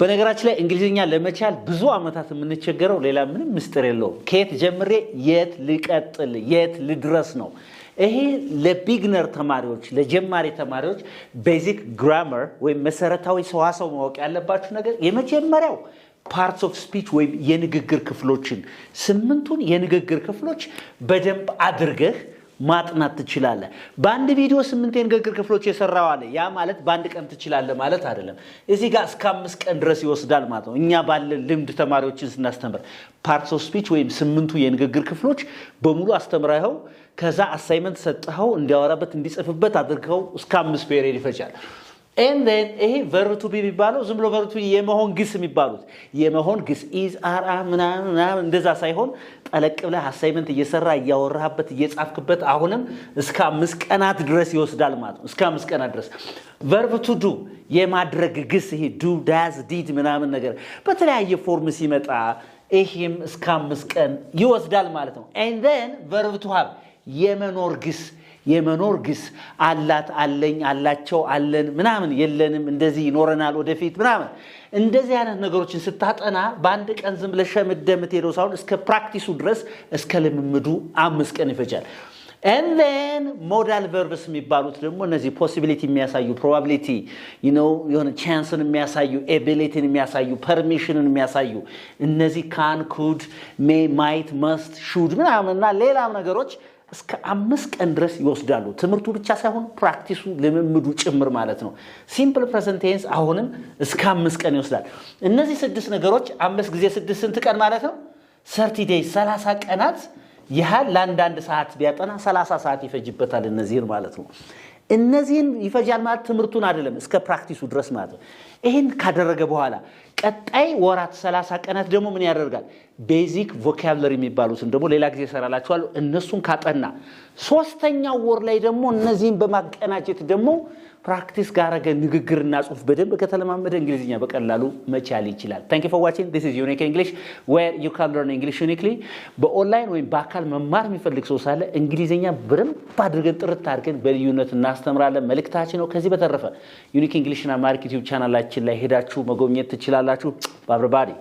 በነገራችን ላይ እንግሊዝኛ ለመቻል ብዙ አመታት የምንቸገረው ሌላ ምንም ምስጢር የለውም። ከየት ጀምሬ የት ልቀጥል የት ልድረስ ነው። ይሄ ለቢግነር ተማሪዎች ለጀማሪ ተማሪዎች ቤዚክ ግራመር ወይ መሰረታዊ ሰዋሰው ማወቅ ያለባችሁ ነገር የመጀመሪያው parts of speech ወይ የንግግር ክፍሎችን ስምንቱን የንግግር ክፍሎች በደንብ አድርገህ ማጥናት ትችላለህ። በአንድ ቪዲዮ 8 የንግግር ክፍሎች የሰራው አለ ያ ማለት በአንድ ቀን ትችላለህ ማለት አይደለም። እዚህ ጋር እስከ 5 ቀን ድረስ ይወስዳል ማለት ነው። እኛ ባለ ልምድ ተማሪዎችን ስናስተምር parts of speech ወይ ስምንቱ የንግግር ክፍሎች በሙሉ አስተምራው ከዛ አሳይመንት ሰጥተው እንዲያወራበት እንዲጽፍበት አድርገው እስከ 5 ፔሪድ ይፈጃል። And then ይሄ verb to be የሚባለው ዝም ብሎ verb to be የመሆን ግስ የሚባሉት የመሆን ግስ is are ምናምን እንደዛ ሳይሆን ጠለቅ ብለህ አሳይመንት እየሰራ ያወራህበት እየጻፍክበት አሁንም እስከ 5 ቀናት ድረስ ይወስዳል ማለት ነው። እስከ 5 ቀናት ድረስ verb to do የማድረግ ግስ ይሄ do does did ምናምን ነገር በተለያየ ፎርም ሲመጣ ይሄም እስከ 5 ቀን ይወስዳል ማለት ነው። And then verb to have የመኖር ግስ አላት አለኝ አላቸው አለን ምናምን የለንም እንደዚህ ይኖረናል ወደፊት ምናምን እንደዚህ አይነት ነገሮችን ስታጠና በአንድ ቀን ዝም ብለህ ሸምደምት ሄደው ሳይሆን እስከ ፕራክቲሱ ድረስ እስከ ልምምዱ 5 ቀን ይፈጃል። And then modal verbs የሚባሉት ደግሞ እነዚህ possibility የሚያሳዩ probability የሆነ chanceን የሚያሳዩ abilityን የሚያሳዩ permissionን የሚያሳዩ እነዚህ can could may might must should ምናምንና ሌላም ነገሮች እስከ 5 ቀን ድረስ ይወስዳሉ። ትምህርቱ ብቻ ሳይሆን ፕራክቲሱ ልምምዱ ጭምር ማለት ነው። ሲምፕል ፕሬዘንት ቴንስ አሁንም እስከ 5 ቀን ይወስዳል። እነዚህ 6 ነገሮች 5 ጊዜ 6 ስንት ቀን ማለት ነው? 30 days 30 ቀናት ያህል ለአንድ ሰዓት ቢያጠና 30 ሰዓት ይፈጅበታል እነዚህን ማለት ነው። እነዚህን ይፈጃል ማለት ትምህርቱን አይደለም እስከ ፕራክቲሱ ድረስ ማለት ነው። ይሄን ካደረገ በኋላ ቀጣይ ወራት 30 ቀናት ደግሞ ምን ያደርጋል? ቤዚክ ቮካቡላሪ የሚባሉትን ደግሞ ሌላ ጊዜ ሰራላችኋል። እነሱን ካጠና ሶስተኛው ወር ላይ ደግሞ እነዚህን በማቀናጀት ደግሞ ፕራክቲስ ጋራገ ንግግርና ጽሁፍ በደንብ ከተለማመደ እንግሊዝኛ በቀላሉ መቻል ይችላል። Thank you for watching. This is Unique English where you can learn English uniquely. በኦንላይን ወይ በአካል መማር የሚፈልግ ሰው ሳለ እንግሊዝኛ በደንብ አድርገን ጥርት አድርገን በልዩነት እናስተምራለን መልእክታችን ነው። ከዚህ በተረፈ Unique English እና Market YouTube ቻናላችን ላይ ሄዳችሁ መጎብኘት ትችላላችሁ። Bye everybody.